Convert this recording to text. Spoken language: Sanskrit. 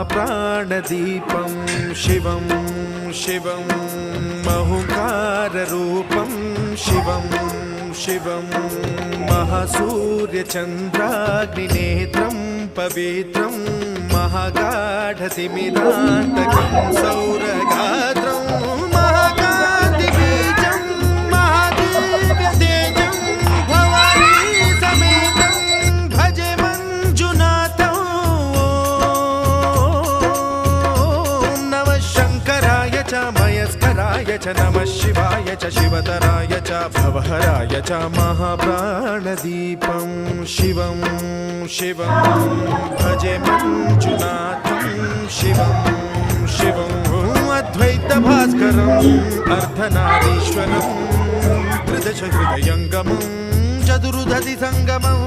महाप्राणदीपं शिवं शिवं महुकाररूपं शिवं शिवं महासूर्यचन्द्राग्निनेत्रं पवित्रं महागाढतिमिरान्तकं सौरगात्रं महाकान्तिबीजं महादिव्यतेजं भवानी समेतं भजे मञ्जुनाथं। ॐ नमः शङ्कराय च मयस्कराय च नमः शिवाय च शिवतराय च भवहराय च महाप्राणदीपं शिवं शिवं भजे मञ्जुनाथं शिवं शिवं अद्वैतभास्करम् अर्धनारीश्वरं त्रिदश हृदयङ्गमं चतुर्दधि सङ्गमम्